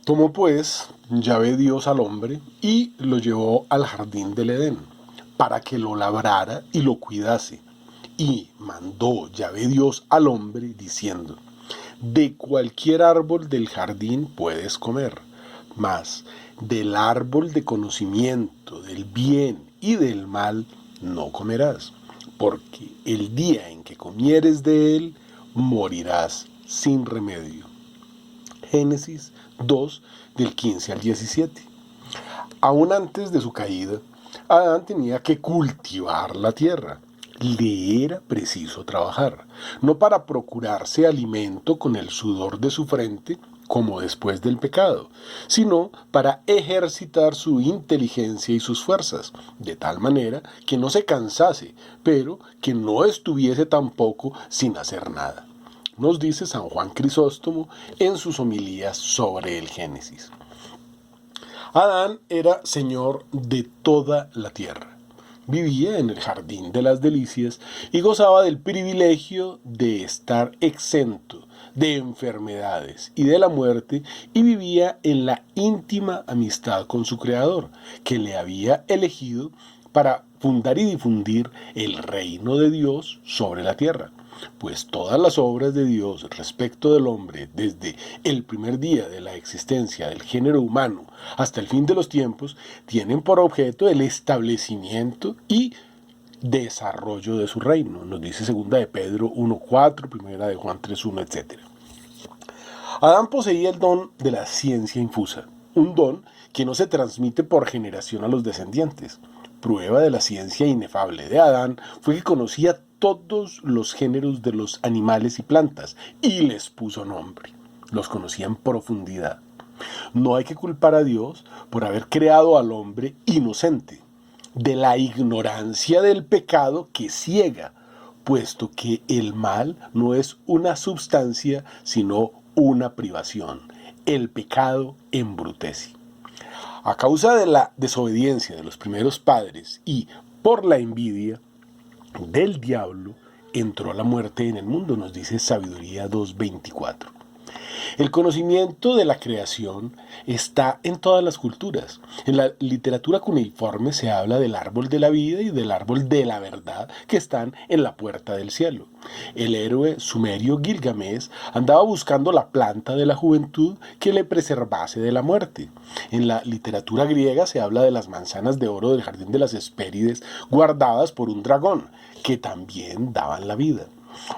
Tomó pues Yahvé Dios al hombre y lo llevó al jardín del Edén, para que lo labrara y lo cuidase. Y mandó Yahvé Dios al hombre diciendo: de cualquier árbol del jardín puedes comer, mas del árbol de conocimiento del bien y del mal no comerás, porque el día en que comieres de él, morirás sin remedio. Génesis 2, del 15 al 17. Aún antes de su caída, Adán tenía que cultivar la tierra. Le era preciso trabajar, no para procurarse alimento con el sudor de su frente, como después del pecado, sino para ejercitar su inteligencia y sus fuerzas, de tal manera que no se cansase, pero que no estuviese tampoco sin hacer nada. Nos dice San Juan Crisóstomo en sus homilías sobre el Génesis. Adán era señor de toda la tierra. Vivía en el jardín de las delicias y gozaba del privilegio de estar exento de enfermedades y de la muerte, y vivía en la íntima amistad con su Creador, que le había elegido para fundar y difundir el reino de Dios sobre la tierra. Pues todas las obras de Dios respecto del hombre, desde el primer día de la existencia del género humano hasta el fin de los tiempos, tienen por objeto el establecimiento y desarrollo de su reino. Nos dice segunda de Pedro 1:4, primera de Juan 3:1, etc. Adán poseía el don de la ciencia infusa, un don que no se transmite por generación a los descendientes. Prueba de la ciencia inefable de Adán fue que conocía todos los géneros de los animales y plantas y les puso nombre. Los conocía en profundidad. No hay que culpar a Dios por haber creado al hombre inocente de la ignorancia del pecado que ciega, puesto que el mal no es una substancia, sino una privación. El pecado embrutece. A causa de la desobediencia de los primeros padres y por la envidia del diablo, entró la muerte en el mundo, nos dice Sabiduría 2:24. El conocimiento de la creación está en todas las culturas. En la literatura cuneiforme se habla del árbol de la vida y del árbol de la verdad que están en la puerta del cielo. El héroe sumerio Gilgamesh andaba buscando la planta de la juventud que le preservase de la muerte. En la literatura griega se habla de las manzanas de oro del jardín de las Hespérides guardadas por un dragón, que también daban la vida.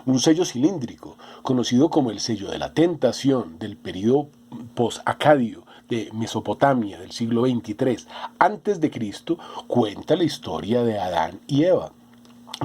Un sello cilíndrico, conocido como el sello de la tentación del período posacadio de Mesopotamia del siglo XXIII a.C., cuenta la historia de Adán y Eva.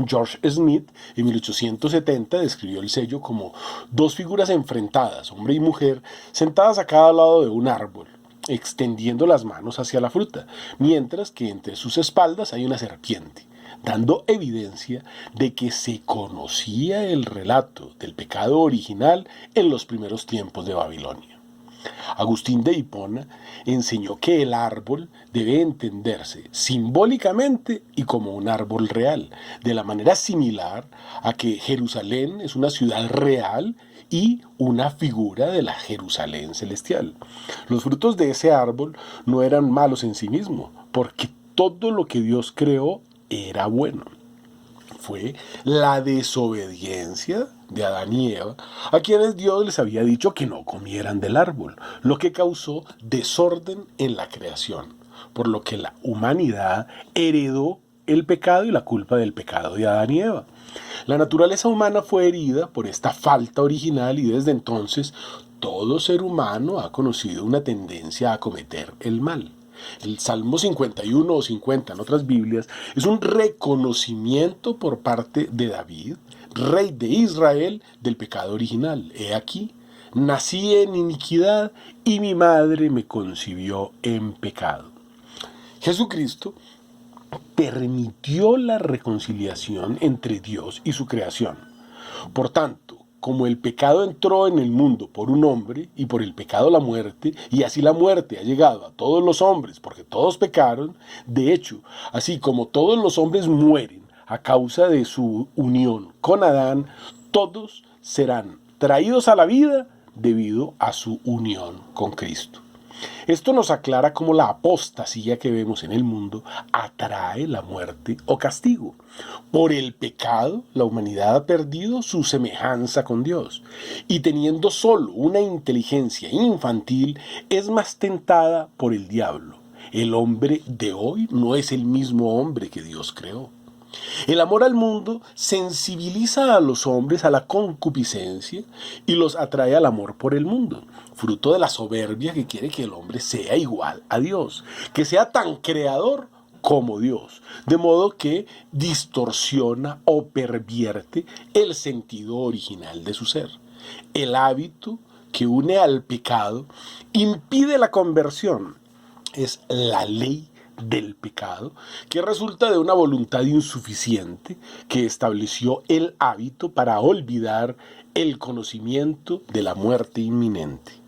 George Smith, en 1870, describió el sello como dos figuras enfrentadas, hombre y mujer, sentadas a cada lado de un árbol, extendiendo las manos hacia la fruta, mientras que entre sus espaldas hay una serpiente, dando evidencia de que se conocía el relato del pecado original en los primeros tiempos de Babilonia. Agustín de Hipona enseñó que el árbol debe entenderse simbólicamente y como un árbol real, de la manera similar a que Jerusalén es una ciudad real y una figura de la Jerusalén celestial. Los frutos de ese árbol no eran malos en sí mismos, porque todo lo que Dios creó era bueno. Fue la desobediencia de Adán y Eva, a quienes Dios les había dicho que no comieran del árbol, lo que causó desorden en la creación, por lo que la humanidad heredó el pecado y la culpa del pecado de Adán y Eva. La naturaleza humana fue herida por esta falta original y desde entonces todo ser humano ha conocido una tendencia a cometer el mal. El Salmo 51 o 50 en otras Biblias es un reconocimiento por parte de David, rey de Israel, del pecado original. He aquí, nací en iniquidad y mi madre me concibió en pecado. Jesucristo permitió la reconciliación entre Dios y su creación. Por tanto, como el pecado entró en el mundo por un hombre y por el pecado la muerte, y así la muerte ha llegado a todos los hombres porque todos pecaron, de hecho, así como todos los hombres mueren a causa de su unión con Adán, todos serán traídos a la vida debido a su unión con Cristo. Esto nos aclara cómo la apostasía que vemos en el mundo atrae la muerte o castigo. Por el pecado, la humanidad ha perdido su semejanza con Dios, y teniendo solo una inteligencia infantil, es más tentada por el diablo. El hombre de hoy no es el mismo hombre que Dios creó. El amor al mundo sensibiliza a los hombres a la concupiscencia y los atrae al amor por el mundo, fruto de la soberbia que quiere que el hombre sea igual a Dios, que sea tan creador como Dios, de modo que distorsiona o pervierte el sentido original de su ser. El hábito que une al pecado impide la conversión. Es la ley del pecado, que resulta de una voluntad insuficiente que estableció el hábito para olvidar el conocimiento de la muerte inminente.